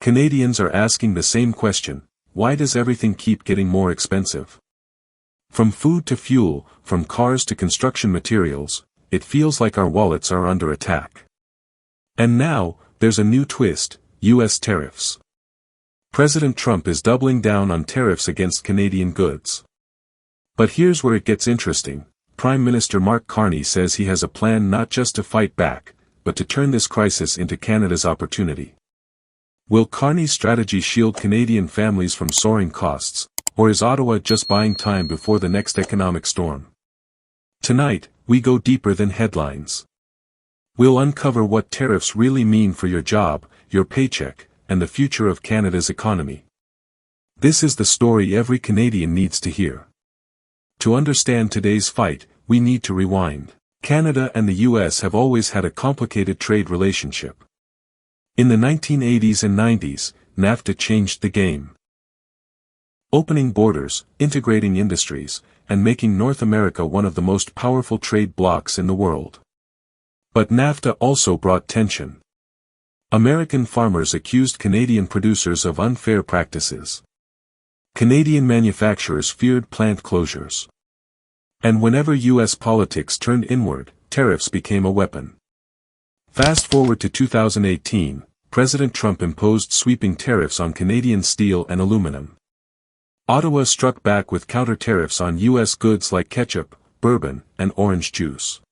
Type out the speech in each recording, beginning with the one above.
Canadians are asking the same question: why does everything keep getting more expensive? From food to fuel, from cars to construction materials, it feels like our wallets are under attack. And now, there's a new twist: U.S. tariffs. President Trump is doubling down on tariffs against Canadian goods. But here's where it gets interesting. Prime Minister Mark Carney says he has a plan not just to fight back, but to turn this crisis into Canada's opportunity. Will Carney's strategy shield Canadian families from soaring costs, or is Ottawa just buying time before the next economic storm? Tonight, we go deeper than headlines. We'll uncover what tariffs really mean for your job, your paycheck, and the future of Canada's economy. This is the story every Canadian needs to hear. To understand today's fight, we need to rewind. Canada and the U.S. have always had a complicated trade relationship. In the 1980s and 90s, NAFTA changed the game. Opening borders, integrating industries, and making North America one of the most powerful trade blocs in the world. But NAFTA also brought tension. American farmers accused Canadian producers of unfair practices. Canadian manufacturers feared plant closures. And whenever U.S. politics turned inward, tariffs became a weapon. Fast forward to 2018, President Trump imposed sweeping tariffs on Canadian steel and aluminum. Ottawa struck back with counter-tariffs on U.S. goods like ketchup, bourbon, and orange juice.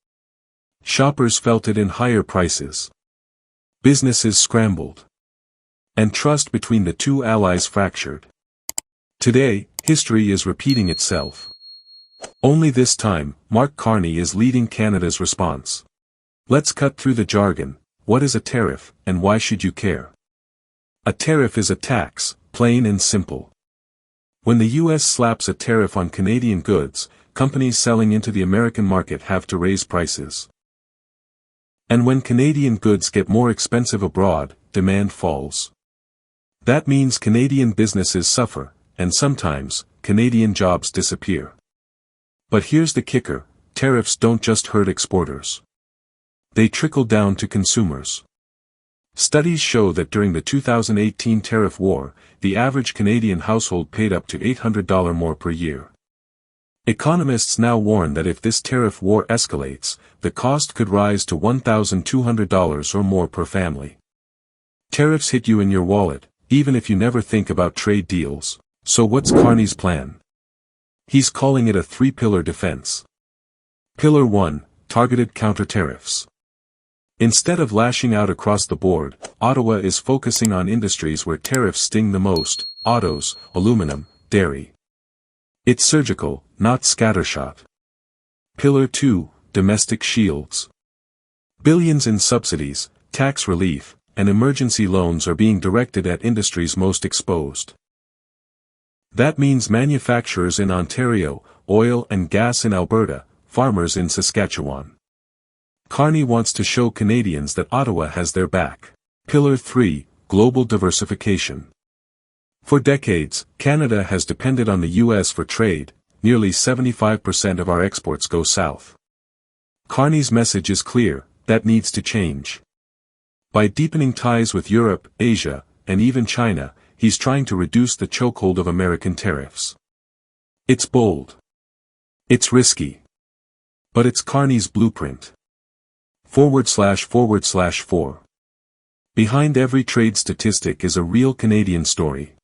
Shoppers felt it in higher prices. Businesses scrambled. And trust between the two allies fractured. Today, history is repeating itself. Only this time, Mark Carney is leading Canada's response. Let's cut through the jargon. What is a tariff, and why should you care? A tariff is a tax, plain and simple. When the U.S. slaps a tariff on Canadian goods, companies selling into the American market have to raise prices. And when Canadian goods get more expensive abroad, demand falls. That means Canadian businesses suffer, and sometimes, Canadian jobs disappear. But here's the kicker: tariffs don't just hurt exporters. They trickle down to consumers. Studies show that during the 2018 tariff war, the average Canadian household paid up to $800 more per year. Economists now warn that if this tariff war escalates, the cost could rise to $1,200 or more per family. Tariffs hit you in your wallet, even if you never think about trade deals. So what's Carney's plan? He's calling it a three-pillar defense. Pillar 1, targeted counter-tariffs. Instead of lashing out across the board, Ottawa is focusing on industries where tariffs sting the most: autos, aluminum, dairy. It's surgical, not scattershot. Pillar 2, domestic shields. Billions in subsidies, tax relief, and emergency loans are being directed at industries most exposed. That means manufacturers in Ontario, oil and gas in Alberta, farmers in Saskatchewan. Carney wants to show Canadians that Ottawa has their back. Pillar 3, global diversification. For decades, Canada has depended on the U.S. for trade. Nearly 75% of our exports go south. Carney's message is clear: that needs to change. By deepening ties with Europe, Asia, and even China, he's trying to reduce the chokehold of American tariffs. It's bold. It's risky. But it's Carney's blueprint. //4. Behind every trade statistic is a real Canadian story.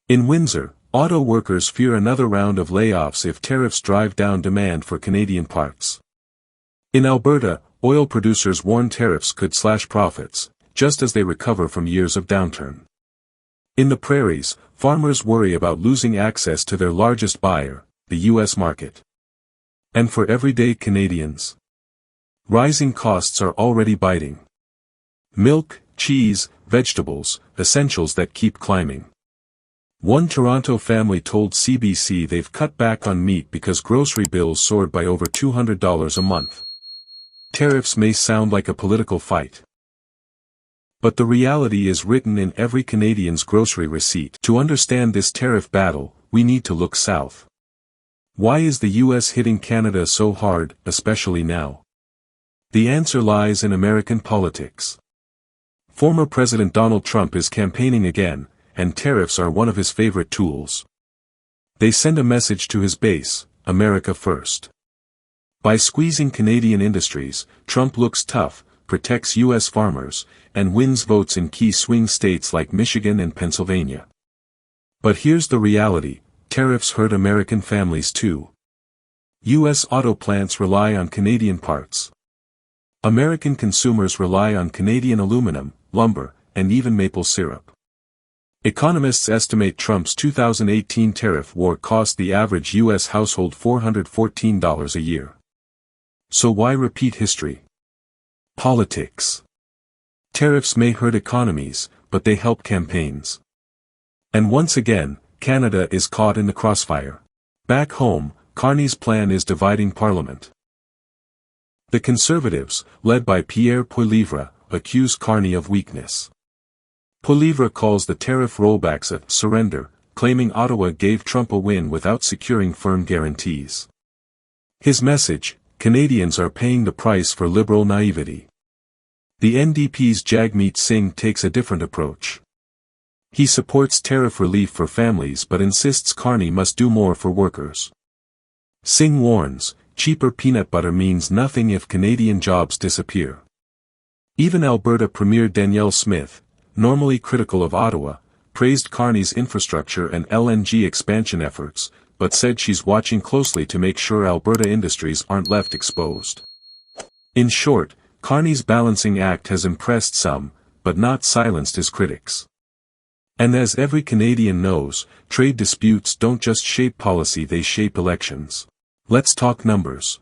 In Windsor, auto workers fear another round of layoffs if tariffs drive down demand for Canadian parts. In Alberta, oil producers warn tariffs could slash profits, just as they recover from years of downturn. In the prairies, farmers worry about losing access to their largest buyer, the U.S. market. And for everyday Canadians, rising costs are already biting. Milk, cheese, vegetables, essentials that keep climbing. One Toronto family told CBC they've cut back on meat because grocery bills soared by over $200 a month. Tariffs may sound like a political fight. But the reality is written in every Canadian's grocery receipt. To understand this tariff battle, we need to look south. Why is the U.S. hitting Canada so hard, especially now? The answer lies in American politics. Former President Donald Trump is campaigning again, and tariffs are one of his favorite tools. They send a message to his base, America first. By squeezing Canadian industries, Trump looks tough, protects U.S. farmers, and wins votes in key swing states like Michigan and Pennsylvania. But here's the reality, tariffs hurt American families too. U.S. auto plants rely on Canadian parts. American consumers rely on Canadian aluminum, lumber, and even maple syrup. Economists estimate Trump's 2018 tariff war cost the average U.S. household $414 a year. So why repeat history? Politics. Tariffs may hurt economies, but they help campaigns. And once again, Canada is caught in the crossfire. Back home, Carney's plan is dividing Parliament. The Conservatives, led by Pierre Poilievre, accuse Carney of weakness. Poilievre calls the tariff rollbacks a surrender, claiming Ottawa gave Trump a win without securing firm guarantees. His message: Canadians are paying the price for liberal naivety. The NDP's Jagmeet Singh takes a different approach. He supports tariff relief for families but insists Carney must do more for workers. Singh warns, cheaper peanut butter means nothing if Canadian jobs disappear. Even Alberta Premier Danielle Smith, normally critical of Ottawa, praised Carney's infrastructure and LNG expansion efforts, but said she's watching closely to make sure Alberta industries aren't left exposed. In short, Carney's balancing act has impressed some, but not silenced his critics. And as every Canadian knows, trade disputes don't just shape policy, they shape elections. Let's talk numbers.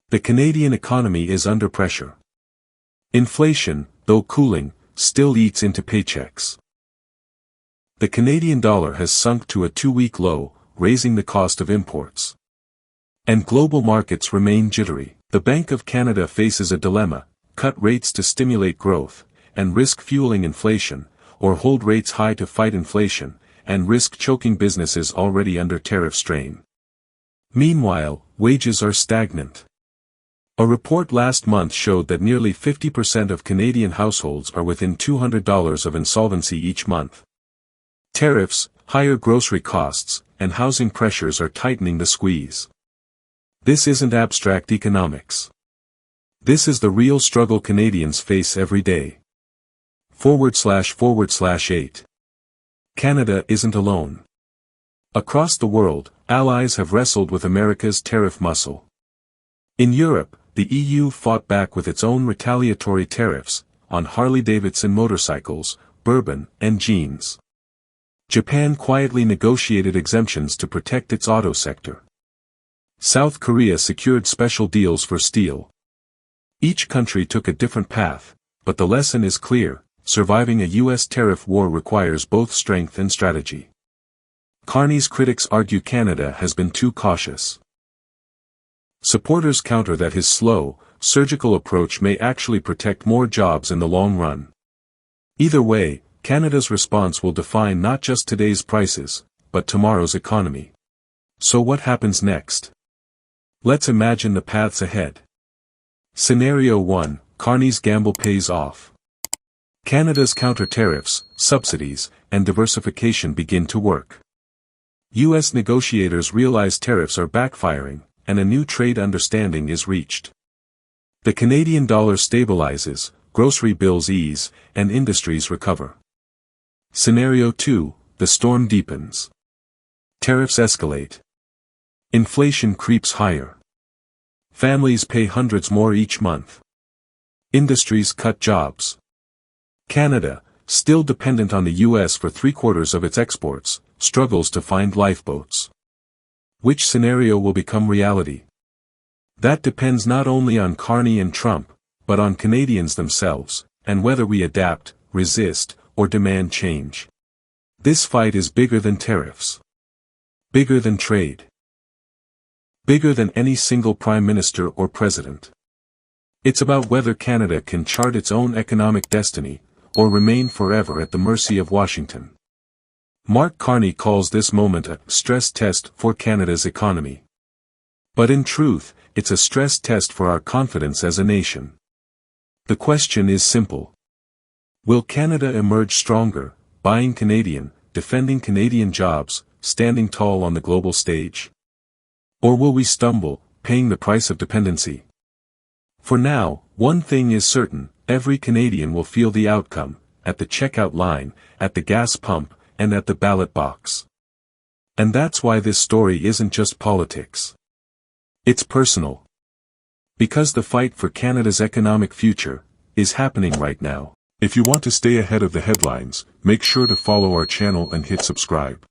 The Canadian economy is under pressure. Inflation, though cooling, still eats into paychecks. The Canadian dollar has sunk to a 2-week low, raising the cost of imports. And global markets remain jittery. The Bank of Canada faces a dilemma: cut rates to stimulate growth, and risk fueling inflation, or hold rates high to fight inflation, and risk choking businesses already under tariff strain. Meanwhile, wages are stagnant. A report last month showed that nearly 50% of Canadian households are within $200 of insolvency each month. Tariffs, higher grocery costs, and housing pressures are tightening the squeeze. This isn't abstract economics. This is the real struggle Canadians face every day. //8. Canada isn't alone. Across the world, allies have wrestled with America's tariff muscle. In Europe, the EU fought back with its own retaliatory tariffs, on Harley-Davidson motorcycles, bourbon, and jeans. Japan quietly negotiated exemptions to protect its auto sector. South Korea secured special deals for steel. Each country took a different path, but the lesson is clear: surviving a U.S. tariff war requires both strength and strategy. Carney's critics argue Canada has been too cautious. Supporters counter that his slow, surgical approach may actually protect more jobs in the long run. Either way, Canada's response will define not just today's prices, but tomorrow's economy. So what happens next? Let's imagine the paths ahead. Scenario 1: Carney's gamble pays off. Canada's counter-tariffs, subsidies, and diversification begin to work. U.S. negotiators realize tariffs are backfiring, and a new trade understanding is reached. The Canadian dollar stabilizes, grocery bills ease, and industries recover. Scenario 2: the storm deepens. Tariffs escalate. Inflation creeps higher. Families pay hundreds more each month. Industries cut jobs. Canada, still dependent on the U.S. for 3/4 of its exports, struggles to find lifeboats. Which scenario will become reality? That depends not only on Carney and Trump, but on Canadians themselves, and whether we adapt, resist, or demand change. This fight is bigger than tariffs. Bigger than trade. Bigger than any single prime minister or president. It's about whether Canada can chart its own economic destiny, or remain forever at the mercy of Washington. Mark Carney calls this moment a stress test for Canada's economy. But in truth, it's a stress test for our confidence as a nation. The question is simple. Will Canada emerge stronger, buying Canadian, defending Canadian jobs, standing tall on the global stage? Or will we stumble, paying the price of dependency? For now, one thing is certain, every Canadian will feel the outcome, at the checkout line, at the gas pump, and at the ballot box. And that's why this story isn't just politics. It's personal. Because the fight for Canada's economic future is happening right now. If you want to stay ahead of the headlines, make sure to follow our channel and hit subscribe.